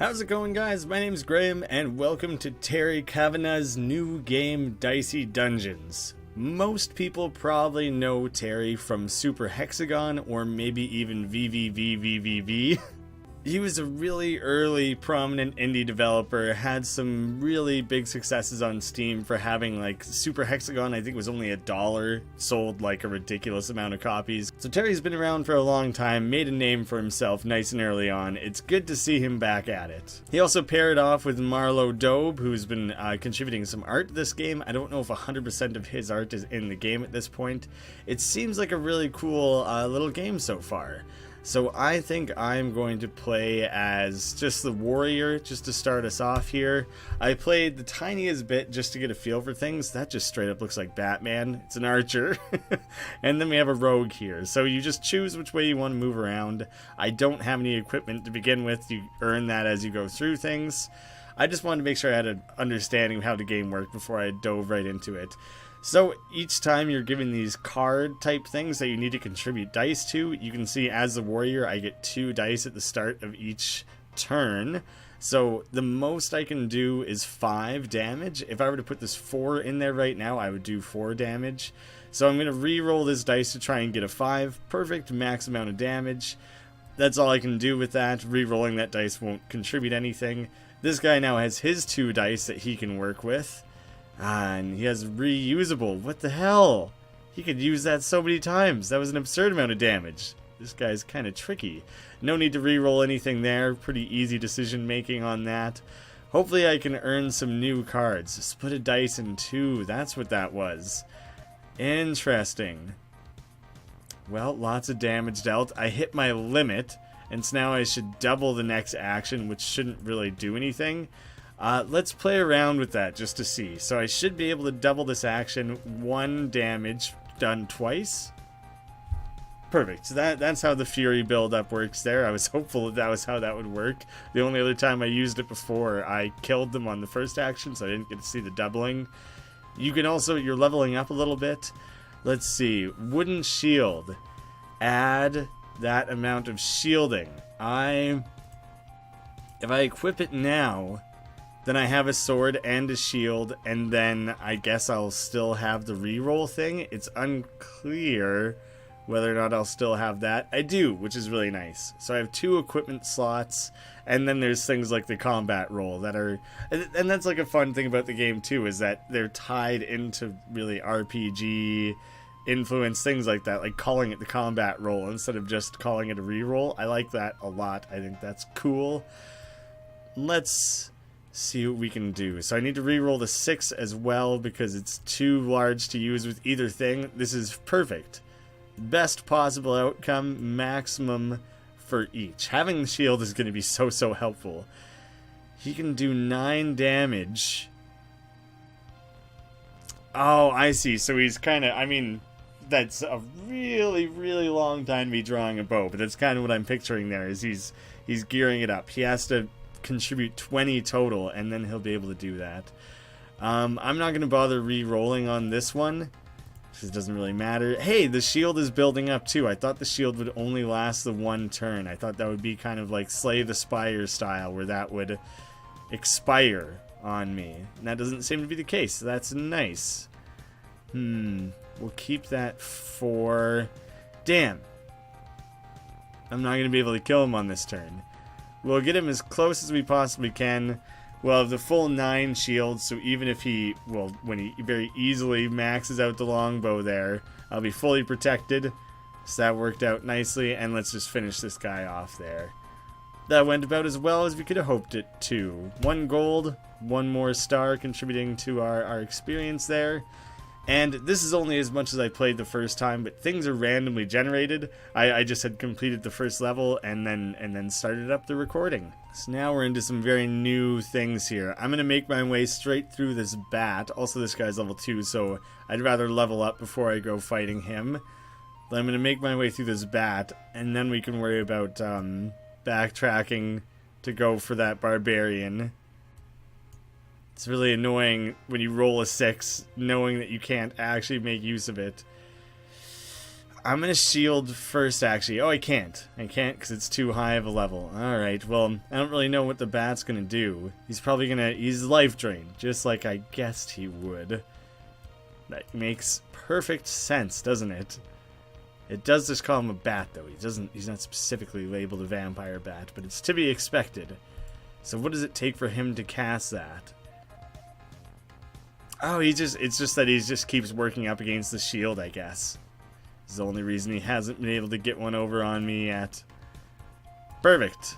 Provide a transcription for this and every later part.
How's it going, guys? My name's Graeme, and welcome to Terry Cavanagh's new game, Dicey Dungeons. Most people probably know Terry from Super Hexagon, or maybe even VVVVVV. He was a really early, prominent indie developer, had some really big successes on Steam for having, like, Super Hexagon, I think was only $1, sold like a ridiculous amount of copies. So Terry's been around for a long time, made a name for himself nice and early on. It's good to see him back at it. He also paired off with Marlo Dobe, who's been contributing some art to this game. I don't know if 100% of his art is in the game at this point. It seems like a really cool little game so far. So I think I'm going to play as just the warrior, just to start us off here. I played the tiniest bit just to get a feel for things. That just straight up looks like Batman. It's an archer. And then we have a rogue here. So you just choose which way you want to move around. I don't have any equipment to begin with. You earn that as you go through things. I just wanted to make sure I had an understanding of how the game worked before I dove right into it. So each time you're given these card type things that you need to contribute dice to, you can see as the warrior I get 2 dice at the start of each turn. So the most I can do is 5 damage. If I were to put this 4 in there right now, I would do 4 damage. So I'm going to re-roll this dice to try and get a 5. Perfect max amount of damage. That's all I can do with that. Re-rolling that dice won't contribute anything. This guy now has his 2 dice that he can work with. And he has reusable. What the hell? He could use that so many times. That was an absurd amount of damage. This guy's kind of tricky. No need to re-roll anything there. Pretty easy decision making on that. Hopefully I can earn some new cards. Split a dice in 2. That's what that was. Interesting. Well, lots of damage dealt. I hit my limit. And so now I should double the next action, which shouldn't really do anything. Let's play around with that just to see. So I should be able to double this action. 1 damage done twice. Perfect. So that's how the Fury build-up works there. I was hopeful that was how that would work. The only other time I used it before, I killed them on the first action, so I didn't get to see the doubling. You can also, you're leveling up a little bit. Let's see. Wooden shield. Add that amount of shielding. If I equip it now, then I have a sword and a shield, and then I guess I'll still have the reroll thing. It's unclear whether or not I'll still have that. I do, which is really nice. So I have 2 equipment slots, and then there's things like the combat roll that are... And that's like a fun thing about the game too, is that they're tied into really RPG influence, things like that, like calling it the combat roll instead of just calling it a reroll. I like that a lot. I think that's cool. Let's see what we can do. So I need to re-roll the 6 as well because it's too large to use with either thing. This is perfect. Best possible outcome, maximum for each. Having the shield is going to be so helpful. He can do 9 damage. Oh, I see. So he's kind of, I mean, that's a really long time to be drawing a bow, but that's kind of what I'm picturing there, is he's gearing it up. He has to contribute 20 total, and then he'll be able to do that. I'm not going to bother re-rolling on this one, because it doesn't really matter. Hey, the shield is building up too. I thought the shield would only last the 1 turn. I thought that would be kind of like Slay the Spire style, where that would expire on me. And that doesn't seem to be the case, so that's nice. We'll keep that for... Damn. I'm not going to be able to kill him on this turn. We'll get him as close as we possibly can. We'll have the full 9 shields, so even if he, well, when he very easily maxes out the longbow there, I'll be fully protected. So that worked out nicely, and let's just finish this guy off there. That went about as well as we could have hoped it to. 1 gold, 1 more star contributing to our experience there. And this is only as much as I played the first time, but things are randomly generated. I just had completed the first level and then started up the recording. So now we're into some very new things here. I'm going to make my way straight through this bat. Also, this guy's level 2, so I'd rather level up before I go fighting him. But I'm going to make my way through this bat, and then we can worry about backtracking to go for that barbarian. It's really annoying when you roll a 6, knowing that you can't actually make use of it. I'm gonna shield first, actually. Oh, I can't. I can't because it's too high of a level. Alright, well, I don't really know what the bat's gonna do. He's probably gonna... He's life drained, just like I guessed he would. That makes perfect sense, doesn't it? It does just call him a bat, though. He's not specifically labeled a vampire bat, but it's to be expected. So what does it take for him to cast that? Oh, it's just that he just keeps working up against the shield, I guess. This is the only reason he hasn't been able to get one over on me yet. Perfect.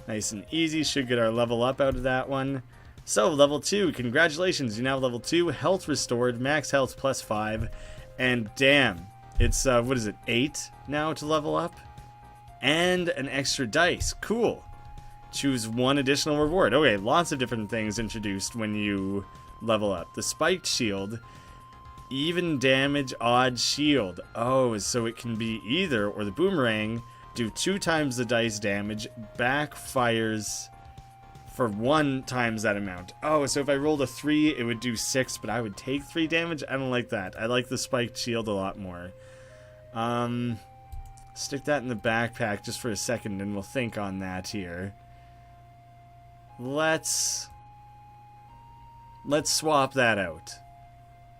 Nice and easy. Should get our level up out of that one. So, level 2. Congratulations. You're now level 2. Health restored. Max health plus 5. And damn. It's, what is it, 8 now to level up? And an extra dice. Cool. Choose one additional reward. Okay, lots of different things introduced when you level up. The spiked shield. Even damage, odd shield. Oh, so it can be either, or the boomerang. Do 2 times the dice damage. Backfires for 1 times that amount. Oh, so if I rolled a 3, it would do 6, but I would take 3 damage? I don't like that. I like the spiked shield a lot more. Stick that in the backpack just for a second and we'll think on that here. Let's swap that out.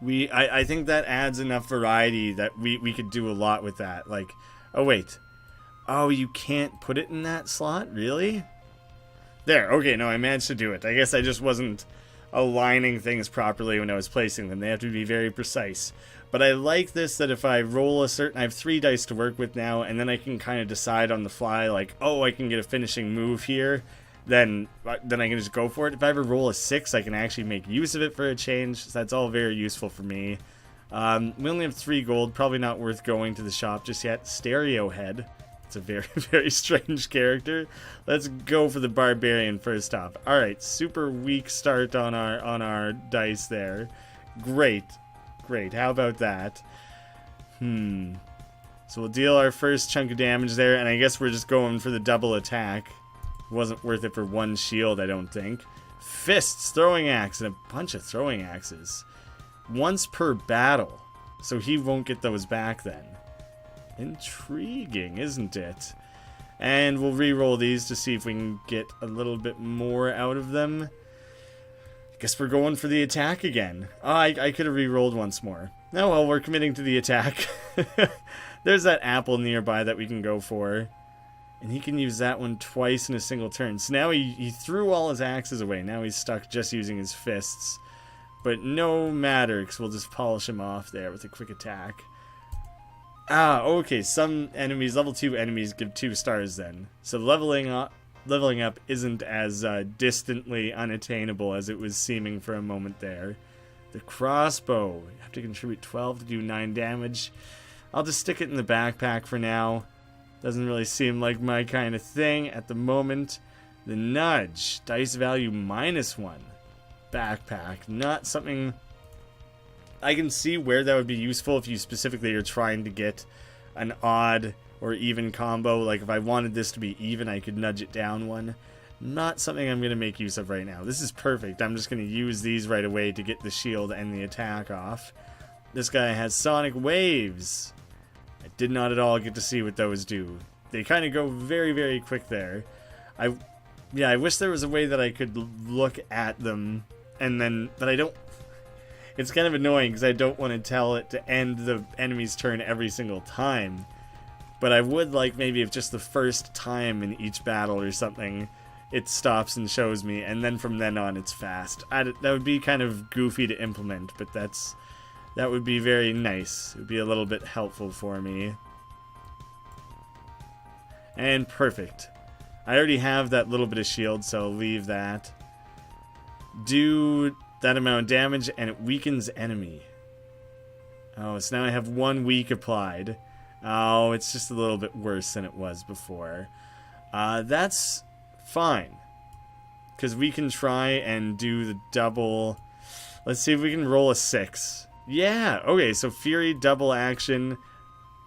I think that adds enough variety that we could do a lot with that. Like, oh wait. Oh, you can't put it in that slot? Really? There, okay, no, I managed to do it. I guess I just wasn't aligning things properly when I was placing them. They have to be very precise. But I like this that if I roll a certain... I have 3 dice to work with now, and then I can kind of decide on the fly, like, oh, I can get a finishing move here. Then I can just go for it. If I ever roll a 6, I can actually make use of it for a change. So that's all very useful for me. We only have 3 gold. Probably not worth going to the shop just yet. Stereo Head. It's a very, very strange character. Let's go for the Barbarian first off. Alright, super weak start on our dice there. Great. Great, how about that? So we'll deal our first chunk of damage there, and I guess we're just going for the double attack. Wasn't worth it for 1 shield, I don't think. Fists, throwing axe, and a bunch of throwing axes. Once per battle. So he won't get those back then. Intriguing, isn't it? And we'll re-roll these to see if we can get a little bit more out of them. Guess we're going for the attack again. Oh, I could have re-rolled once more. Oh well, we're committing to the attack. There's that apple nearby that we can go for. And he can use that one twice in a single turn. So now he threw all his axes away. Now he's stuck just using his fists. But no matter, because we'll just polish him off there with a quick attack. Ah, okay. Some enemies, level 2 enemies, give 2 stars then. So leveling up isn't as distantly unattainable as it was seeming for a moment there. The crossbow. You have to contribute 12 to do 9 damage. I'll just stick it in the backpack for now. Doesn't really seem like my kind of thing at the moment. The nudge. Dice value -1. Backpack. Not something... I can see where that would be useful if you specifically are trying to get an odd or even combo. Like if I wanted this to be even, I could nudge it down 1. Not something I'm going to make use of right now. This is perfect. I'm just going to use these right away to get the shield and the attack off. This guy has sonic waves. I did not at all get to see what those do. They kind of go very, very quick there. I wish there was a way that I could look at them and then, but I don't. It's kind of annoying because I don't want to tell it to end the enemy's turn every single time. But I would like maybe if just the first time in each battle or something, it stops and shows me, and then from then on it's fast. That would be kind of goofy to implement, but that would be very nice. It would be a little bit helpful for me. And perfect. I already have that little bit of shield, so I'll leave that. Do that amount of damage, and it weakens enemy. Oh, so now I have 1 weak applied. Oh, it's just a little bit worse than it was before. That's fine. Because we can try and do the double... Let's see if we can roll a 6. Yeah, okay, so Fury, double action.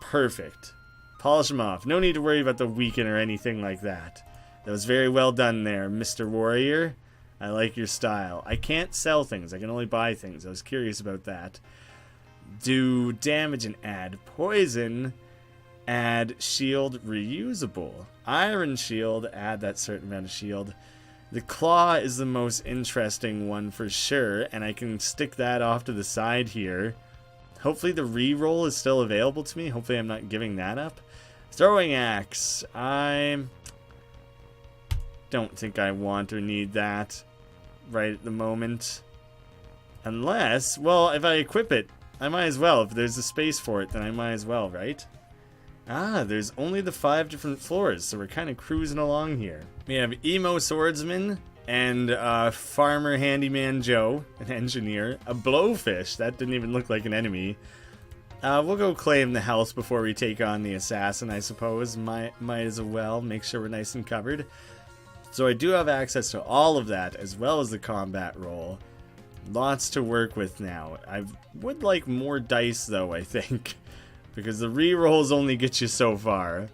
Perfect. Polish him off. No need to worry about the weaken or anything like that. That was very well done there, Mr. Warrior. I like your style. I can't sell things. I can only buy things. I was curious about that. Do damage and add poison. Add shield reusable. Iron shield, add that certain amount of shield. The claw is the most interesting one for sure, and I can stick that off to the side here. Hopefully the reroll is still available to me. Hopefully I'm not giving that up. Throwing axe. I don't think I want or need that right at the moment. Unless, well, if I equip it, I might as well. If there's a space for it, then I might as well, right? Ah, there's only the 5 different floors, so we're kind of cruising along here. We have Emo Swordsman and Farmer Handyman Joe, an engineer. A Blowfish, that didn't even look like an enemy. We'll go claim the house before we take on the assassin, I suppose. Might as well make sure we're nice and covered. So I do have access to all of that, as well as the combat roll. Lots to work with now. I would like more dice, though, I think. Because the rerolls only get you so far.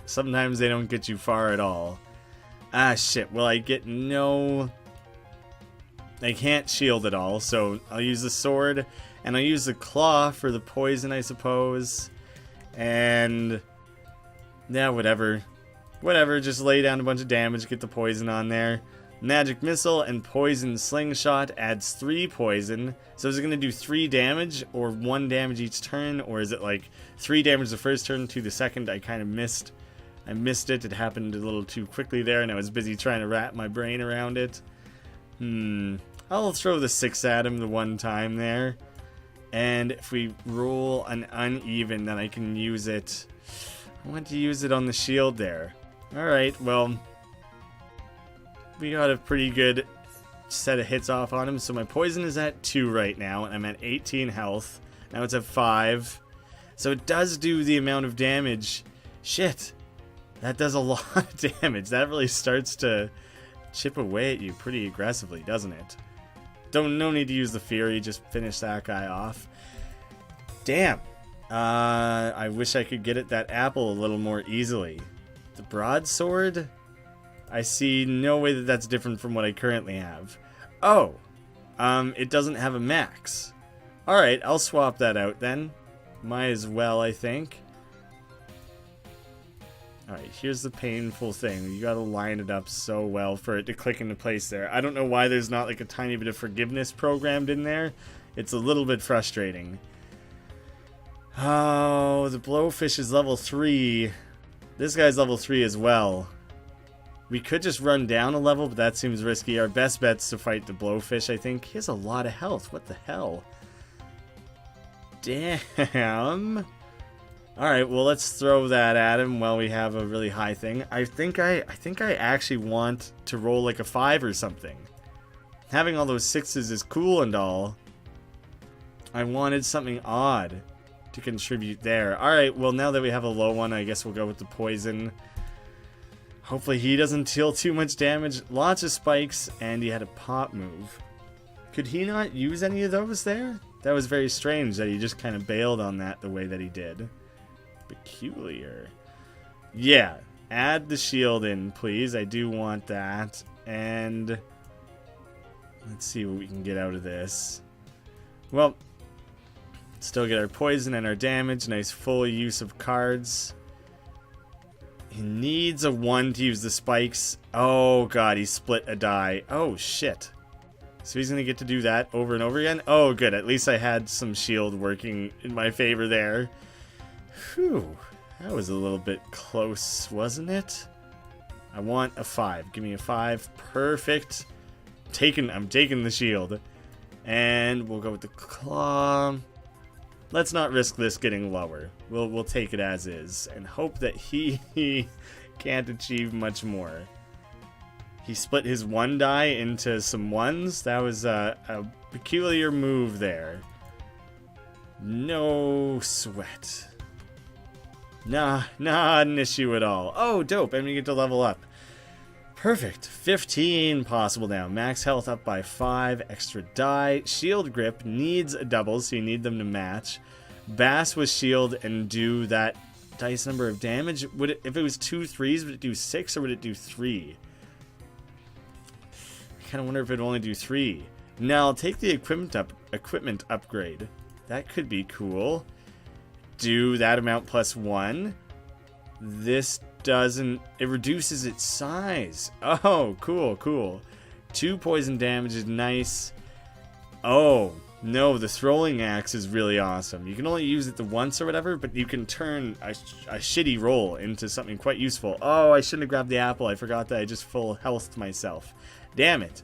Sometimes they don't get you far at all. Ah, shit. Well, I get no... I can't shield at all, so I'll use the sword. And I'll use the claw for the poison, I suppose. And... yeah, whatever. Whatever, just lay down a bunch of damage, get the poison on there. Magic Missile and Poison Slingshot adds 3 poison. So is it going to do 3 damage or 1 damage each turn? Or is it like 3 damage the first turn, 2 the second? I kind of missed. I missed it. It happened a little too quickly there and I was busy trying to wrap my brain around it. I'll throw the 6 at him the one time there. And if we roll an uneven, then I can use it. I want to use it on the shield there. Alright, well... we got a pretty good set of hits off on him. So my poison is at 2 right now. And I'm at 18 health. Now it's at 5. So it does do the amount of damage. Shit. That does a lot of damage. That really starts to chip away at you pretty aggressively, doesn't it? No need to use the Fury. Just finish that guy off. Damn. I wish I could get at that apple a little more easily. The broadsword... I see no way that that's different from what I currently have. Oh, it doesn't have a max. Alright, I'll swap that out then. Might as well, I think. Alright, here's the painful thing. You gotta line it up so well for it to click into place there. I don't know why there's not like a tiny bit of forgiveness programmed in there. It's a little bit frustrating. Oh, the Blowfish is level 3. This guy's level 3 as well. We could just run down a level, but that seems risky. Our best bet's to fight the Blowfish, I think. He has a lot of health. What the hell? Damn. Alright, well, let's throw that at him while we have a really high thing. I think I actually want to roll like a 5 or something. Having all those 6s is cool and all. I wanted something odd to contribute there. Alright, well, now that we have a low one, I guess we'll go with the poison. Hopefully he doesn't deal too much damage. Lots of spikes, and he had a pop move. Could he not use any of those there? That was very strange that he just kind of bailed on that the way that he did. Peculiar. Yeah, add the shield in, please. I do want that. And let's see what we can get out of this. Well, still get our poison and our damage. Nice full use of cards. He needs a 1 to use the spikes. Oh god, he split a die. Oh shit. So he's going to get to do that over and over again? Oh good, at least I had some shield working in my favor there. Whew. That was a little bit close, wasn't it? I want a 5. Give me a 5. Perfect. I'm taking the shield. And we'll go with the claw. Let's not risk this getting lower. We'll take it as is and hope that he can't achieve much more. He split his 1 die into some 1s. That was a peculiar move there. No sweat. Not an issue at all. Oh, dope. I'm gonna get to level up. Perfect. 15 possible now. Max health up by 5. Extra die. Shield grip needs a double, so you need them to match. Bass with shield and do that dice number of damage. Would it, if it was 2 3s, would it do 6 or would it do 3? I kind of wonder if it'd only do 3. Now I'll take the equipment upgrade. That could be cool. do that amount plus 1. This doesn't... It reduces its size. Oh, cool, cool. 2 poison damage is nice. Oh, no, the throwing axe is really awesome. You can only use it the once or whatever, but you can turn a shitty roll into something quite useful. Oh, I shouldn't have grabbed the apple. I forgot that I just full healthed myself. Damn it.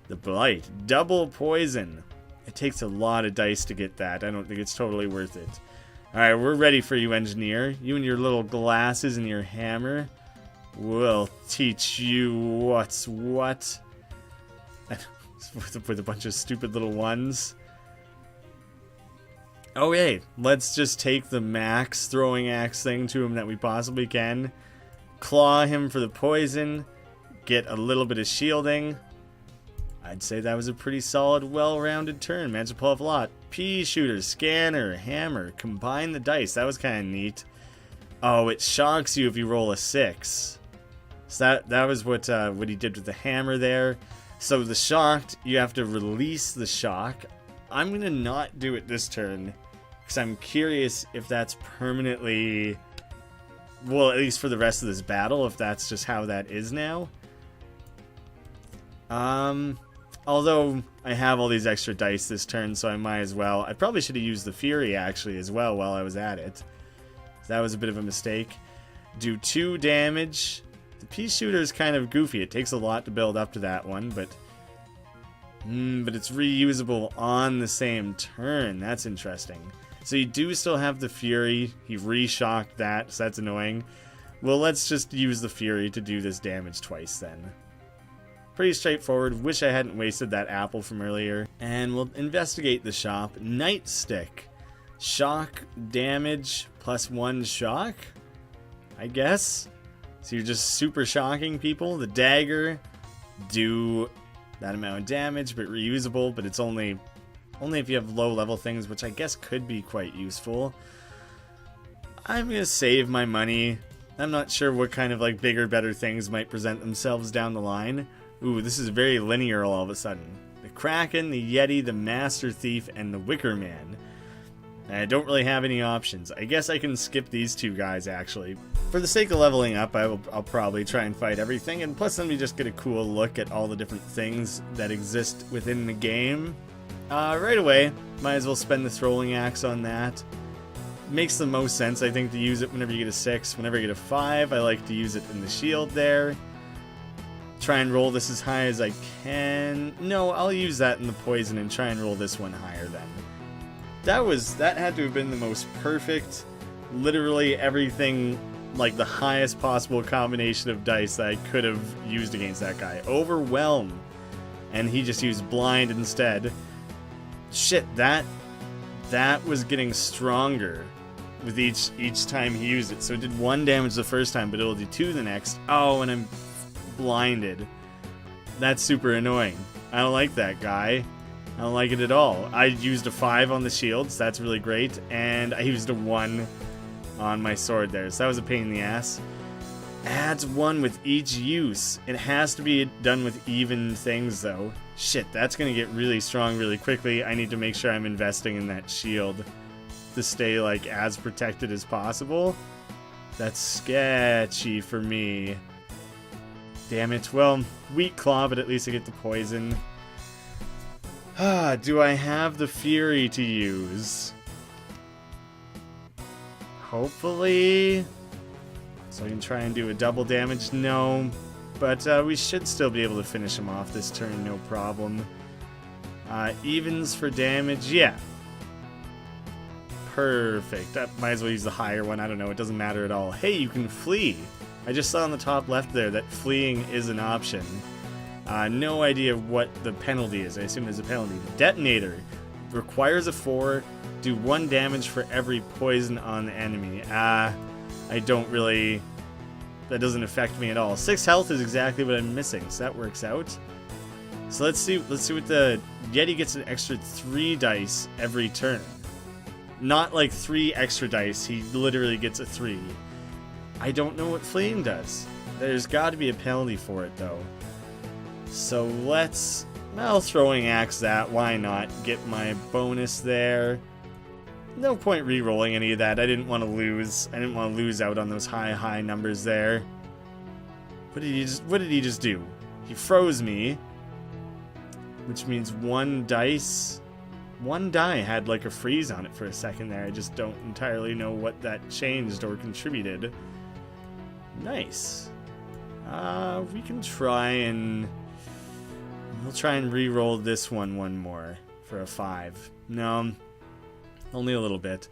The blight. Double poison. It takes a lot of dice to get that. I don't think it's totally worth it. Alright, we're ready for you, engineer. You and your little glasses and your hammer. We'll teach you what's what. With a bunch of stupid little ones. Okay, let's just take the max throwing axe thing to him that we possibly can. Claw him for the poison. Get a little bit of shielding. I'd say that was a pretty solid, well-rounded turn. Managed to pull off a lot. Pea shooter, scanner, hammer. Combine the dice. That was kind of neat. Oh, it shocks you if you roll a 6. So that was what he did with the hammer there. So the shocked, you have to release the shock. I'm going to not do it this turn, because I'm curious if that's permanently, well, at least for the rest of this battle, if that's just how that is now. Although I have all these extra dice this turn, so I might as well. I probably should have used the Fury, actually, as well while I was at it. That was a bit of a mistake. Do 2 damage. The pea shooter is kind of goofy. It takes a lot to build up to that one, but it's reusable on the same turn. That's interesting. So you do still have the Fury. He re-shocked that, so that's annoying. Well, let's just use the Fury to do this damage twice then. Pretty straightforward. Wish I hadn't wasted that apple from earlier. And we'll investigate the shop. Nightstick. Shock damage plus 1 shock, I guess. So you're just super shocking people. The dagger, do that amount of damage, but reusable. But it's only if you have low level things, which I guess could be quite useful. I'm gonna save my money. I'm not sure what kind of like bigger, better things might present themselves down the line. Ooh, this is very linear all of a sudden. The Kraken, the Yeti, the Master Thief, and the Wicker Man. I don't really have any options. I guess I can skip these 2 guys, actually. For the sake of leveling up, I'll probably try and fight everything, and plus let me just get a cool look at all the different things that exist within the game. Right away, might as well spend the throwing axe on that. Makes the most sense, I think, to use it whenever you get a 6. Whenever you get a 5, I like to use it in the shield there. Try and roll this as high as I can. No, I'll use that in the poison and try and roll this one higher then. That had to have been the most perfect, literally everything, like the highest possible combination of dice that I could have used against that guy. Overwhelm. And he just used blind instead. Shit, that was getting stronger with each time he used it. So it did 1 damage the first time, but it'll do 2 the next. Oh, and I'm blinded. That's super annoying. I don't like that guy. I don't like it at all. I used a 5 on the shields. That's really great. And I used a 1 on my sword there. So that was a pain in the ass. Adds 1 with each use. It has to be done with even things, though. Shit, that's going to get really strong really quickly. I need to make sure I'm investing in that shield to stay, like, as protected as possible. That's sketchy for me. Damn it. Well, weak claw, but at least I get the poison. Do I have the Fury to use? Hopefully. So I can try and do a double damage? No. But we should still be able to finish him off this turn, no problem. Evens for damage? Yeah. Perfect. I might as well use the higher one. I don't know. It doesn't matter at all. Hey, you can flee. I just saw on the top left there that fleeing is an option. No idea what the penalty is. I assume there's a penalty. The detonator requires a 4. Do 1 damage for every poison on the enemy. I don't really... That doesn't affect me at all. 6 health is exactly what I'm missing, so that works out. So let's see what the Yeti gets. An extra 3 dice every turn. Not like 3 extra dice. He literally gets a 3. I don't know what fleeing does. There's got to be a penalty for it, though. So let's... Well, throwing axe that. Why not? Get my bonus there. no point re-rolling any of that. I didn't want to lose. I didn't want to lose out on those high numbers there. What did he just do? He froze me, which means one die had like a freeze on it for a second there. I just don't entirely know what that changed or contributed. Nice. We can try and... We'll try and re-roll this one more for a 5. No, only a little bit.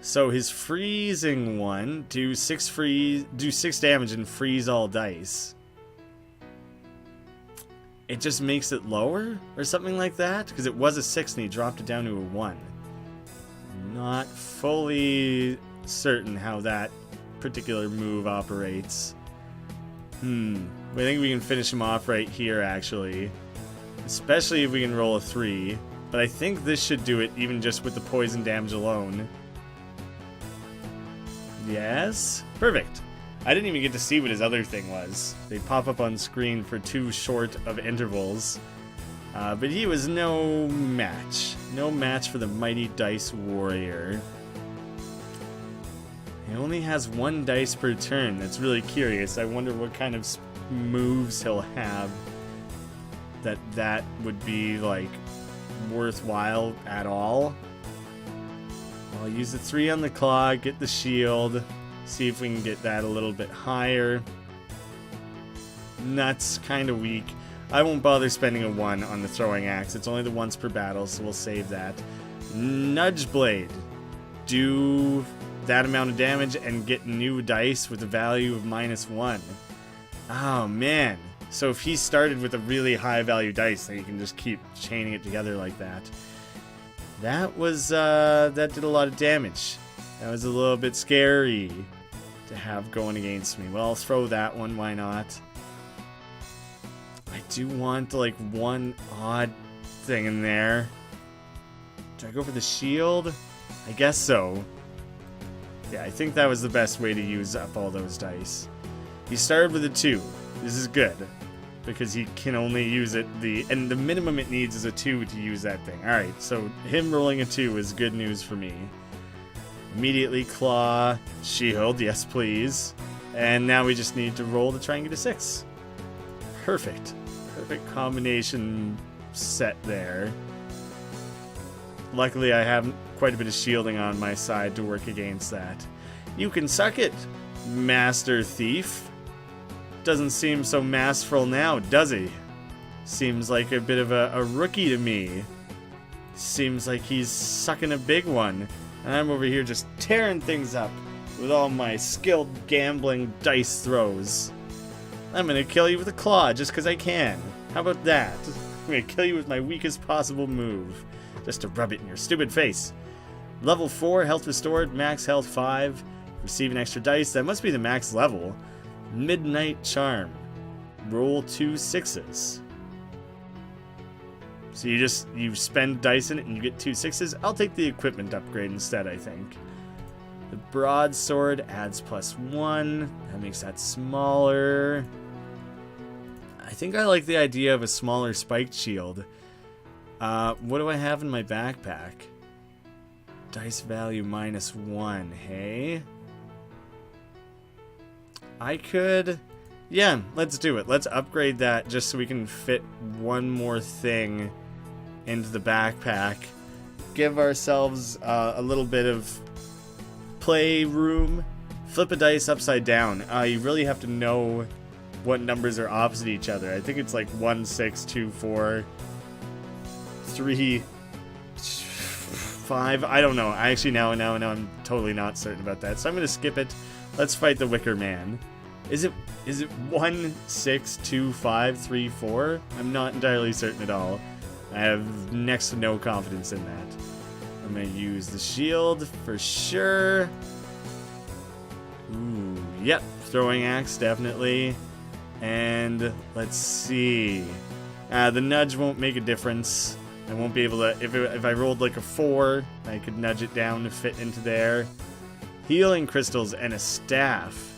So his freezing one, do 6 damage and freeze all dice. It just makes it lower or something like that? Because it was a 6 and he dropped it down to a 1. Not fully certain how that particular move operates. I think we can finish him off right here, actually. Especially if we can roll a 3. But I think this should do it even just with the poison damage alone. Yes. Perfect. I didn't even get to see what his other thing was. They pop up on screen for too short of intervals. But he was no match. No match for the mighty Dice Warrior. He only has 1 dice per turn. That's really curious. I wonder what kind of moves he'll have that would be, like, worthwhile at all. I'll use the 3 on the claw, get the shield, see if we can get that a little bit higher. That's kind of weak. I won't bother spending a 1 on the throwing axe. It's only the once per battle, so we'll save that. Nudge Blade. Do that amount of damage and get new dice with a value of -1. Oh, man. So if he started with a really high value dice, then you can just keep chaining it together like that. That was, that did a lot of damage. That was a little bit scary to have going against me. Well, I'll throw that one, why not? I do want, like, one odd thing in there. Do I go for the shield? I guess so. Yeah, I think that was the best way to use up all those dice. He started with a 2. This is good, because he can only use it, and the minimum it needs is a 2 to use that thing. Alright, so him rolling a 2 is good news for me. Immediately claw, shield, yes please. And now we just need to roll to try and get a 6. Perfect. Perfect combination set there. Luckily I have quite a bit of shielding on my side to work against that. You can suck it, Master Thief. Doesn't seem so masterful now, does he? Seems like a bit of a rookie to me. Seems like he's sucking a big one. And I'm over here just tearing things up with all my skilled gambling dice throws. I'm gonna kill you with a claw just because I can. How about that? I'm gonna kill you with my weakest possible move. Just to rub it in your stupid face. Level 4, health restored, max health 5. Receive an extra dice. That must be the max level. Midnight Charm. Roll 2 6s. So you spend dice in it and you get 2 6s. I'll take the equipment upgrade instead, I think. The broadsword adds +1. That makes that smaller. I think I like the idea of a smaller spiked shield. What do I have in my backpack? Dice value -1, hey? I could... Yeah, let's do it. Let's upgrade that just so we can fit one more thing into the backpack. Give ourselves a little bit of play room. Flip a dice upside down. You really have to know what numbers are opposite each other. I think it's like 1, 6, 2, 4, 3, 5. I don't know. I actually now I'm totally not certain about that. So I'm going to skip it. Let's fight the Wicker Man. Is it 1, 6, 2, 5, 3, 4? I'm not entirely certain at all. I have next to no confidence in that. I'm going to use the shield for sure. Ooh, yep. Throwing axe, definitely. And let's see. The nudge won't make a difference. I won't be able to... If I rolled like a 4, I could nudge it down to fit into there. Healing crystals and a staff.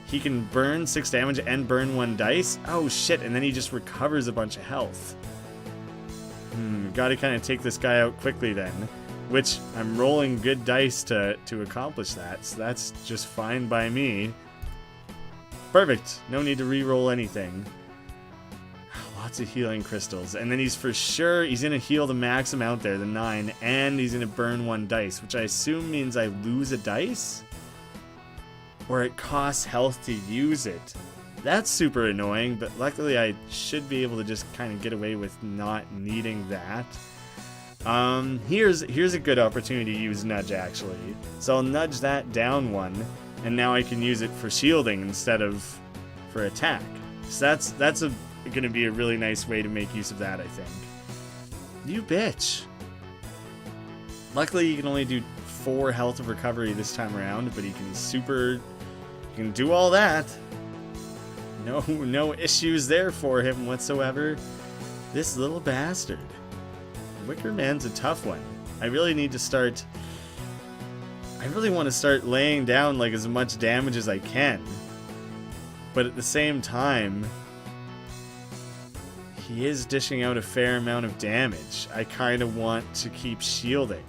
He can burn 6 damage and burn 1 dice? Oh shit, and then he just recovers a bunch of health. Gotta kind of take this guy out quickly then. which I'm rolling good dice to accomplish that, so that's just fine by me. Perfect. No need to re-roll anything. Lots of healing crystals. And then he's for sure, he's going to heal the max amount there, the 9, and he's going to burn 1 dice, which I assume means I lose a dice? Or it costs health to use it. That's super annoying, but luckily I should be able to just kind of get away with not needing that. Here's a good opportunity to use Nudge, actually. So I'll nudge that down 1, and now I can use it for shielding instead of for attack. So that's going to be a really nice way to make use of that, I think. You bitch. Luckily, you can only do 4 health of recovery this time around, but he can do all that. No issues there for him whatsoever. This little bastard. Wicker Man's a tough one. I really want to start laying down like as much damage as I can. But at the same time, he is dishing out a fair amount of damage. I kind of want to keep shielding.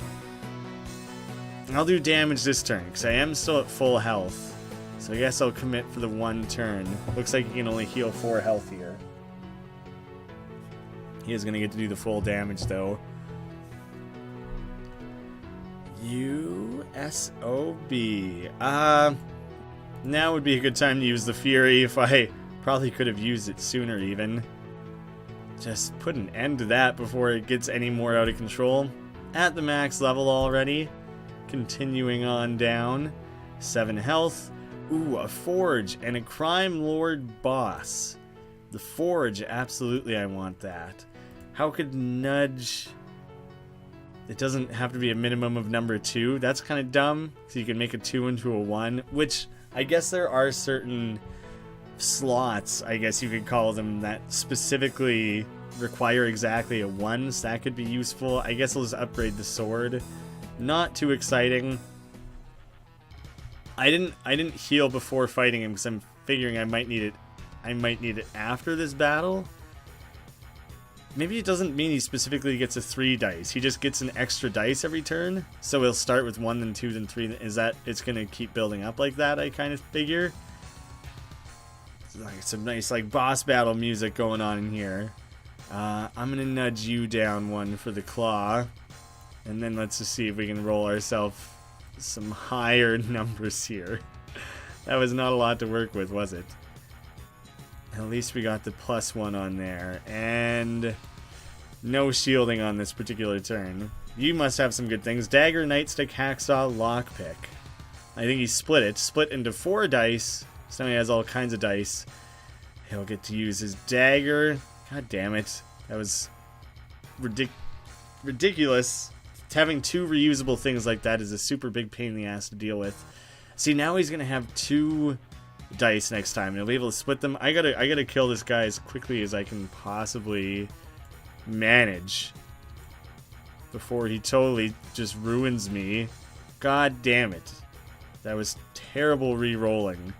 I'll do damage this turn, because I am still at full health. So I guess I'll commit for the 1 turn. Looks like he can only heal 4 health here. He is going to get to do the full damage, though. USOB. Now would be a good time to use the Fury if I probably could have used it sooner even. Just put an end to that before it gets any more out of control. At the max level already. Continuing on down. 7 health. Ooh, a Forge and a Crime Lord boss. The Forge, absolutely I want that. How could Nudge... It doesn't have to be a minimum of number 2. That's kind of dumb. So you can make a 2 into a 1. Which, I guess there are certain slots, I guess you could call them, that specifically require exactly a 1. So that could be useful. I guess I'll just upgrade the sword. Not too exciting. I didn't heal before fighting him because I'm figuring I might need it after this battle. Maybe it doesn't mean he specifically gets a 3 dice. He just gets an extra dice every turn. So he'll start with 1, then 2, then 3. Is that it's gonna keep building up like that, I kind of figure. It's like some nice like boss battle music going on in here. I'm gonna nudge you down 1 for the claw. And then let's just see if we can roll ourselves some higher numbers here. That was not a lot to work with, was it? At least we got the +1 on there. And no shielding on this particular turn. You must have some good things. Dagger, Nightstick, Hacksaw, Lockpick. I think he split it. Split into 4 dice. So now he has all kinds of dice. He'll get to use his dagger. God damn it. That was ridiculous. Having 2 reusable things like that is a super big pain in the ass to deal with. See, now he's going to have 2 dice next time. He'll be able to split them. I gotta kill this guy as quickly as I can possibly manage before he totally just ruins me. God damn it. That was terrible re-rolling.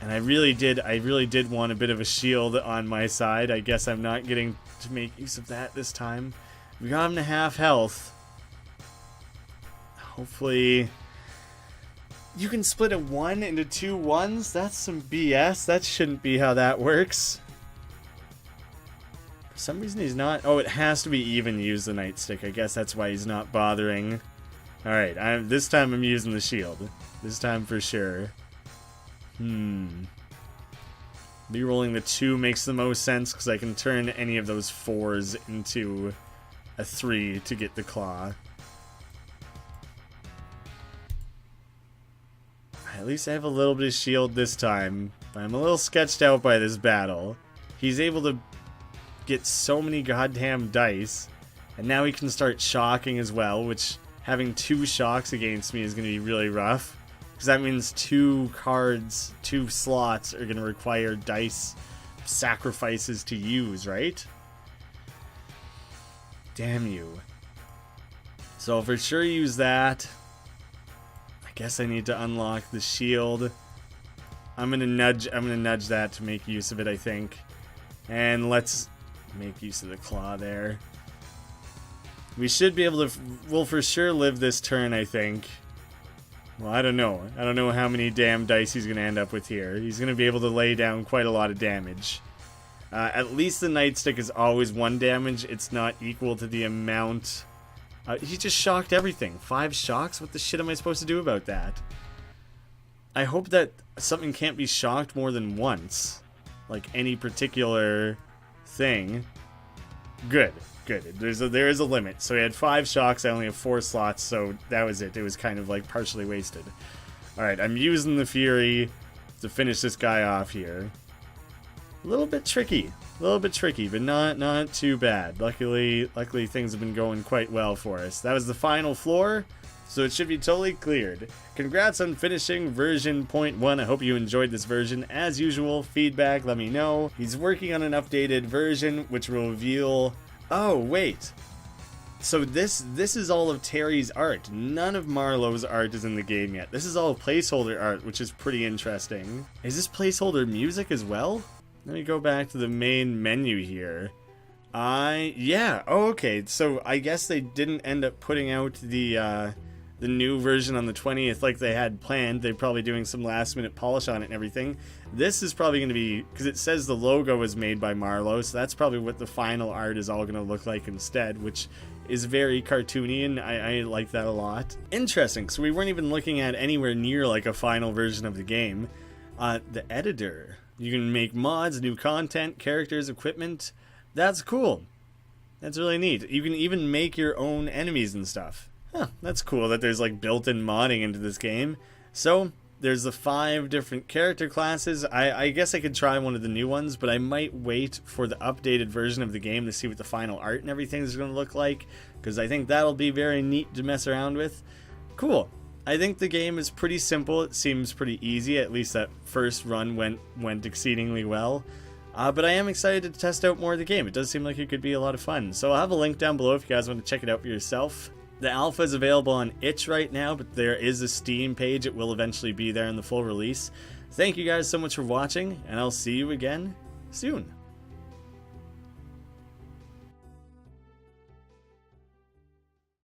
And I really did want a bit of a shield on my side. I guess I'm not getting to make use of that this time. We got him to half health. Hopefully... You can split a 1 into 2 1s? That's some BS. That shouldn't be how that works. For some reason he's not... Oh, it has to be even use the Nightstick. I guess that's why he's not bothering. Alright, this time I'm using the shield. This time for sure. Rerolling the 2 makes the most sense because I can turn any of those 4s into a 3 to get the claw. At least I have a little bit of shield this time. But I'm a little sketched out by this battle. He's able to get so many goddamn dice. And now he can start shocking as well, which having 2 shocks against me is going to be really rough. Because that means 2 cards, 2 slots are going to require dice sacrifices to use, right? Damn you. So I'll for sure use that. I guess I need to unlock the shield. I'm gonna nudge that to make use of it, I think. And let's make use of the claw there. We should be able to, we'll for sure live this turn, I think. Well, I don't know. I don't know how many damn dice he's going to end up with here. He's going to be able to lay down quite a lot of damage. At least the nightstick is always 1 damage. It's not equal to the amount. He just shocked everything. 5 shocks? What the shit am I supposed to do about that? I hope that something can't be shocked more than once. Like any particular thing. Good. Good. There is a limit. So he had 5 shocks. I only have 4 slots, so that was it. It was kind of like partially wasted. Alright, I'm using the Fury to finish this guy off here. A little bit tricky, but not too bad. Luckily things have been going quite well for us. That was the final floor, so it should be totally cleared. Congrats on finishing version 0.1. I hope you enjoyed this version. As usual, feedback, let me know. He's working on an updated version, which will reveal... Oh, wait. So this is all of Terry's art. None of Marlowe's art is in the game yet. This is all placeholder art, which is pretty interesting. Is this placeholder music as well? Let me go back to the main menu here. Yeah. Oh, okay. So I guess they didn't end up putting out the new version on the 20th like they had planned. They're probably doing some last minute polish on it and everything. This is probably going to be, because it says the logo was made by Marlowe, so that's probably what the final art is all going to look like instead, which is very cartoony, and I like that a lot. Interesting. So we weren't even looking at anywhere near like a final version of the game. The editor. You can make mods, new content, characters, equipment. That's cool. That's really neat. You can even make your own enemies and stuff. Huh, that's cool that there's like built-in modding into this game. So, there's the 5 different character classes. I guess I could try one of the new ones, but I might wait for the updated version of the game to see what the final art and everything is going to look like, because I think that'll be very neat to mess around with. Cool. I think the game is pretty simple. It seems pretty easy. At least that first run went exceedingly well. But I am excited to test out more of the game. It does seem like it could be a lot of fun. So I'll have a link down below if you guys want to check it out for yourself. The alpha is available on itch right now, but there is a Steam page. It will eventually be there in the full release. Thank you guys so much for watching, and I'll see you again soon.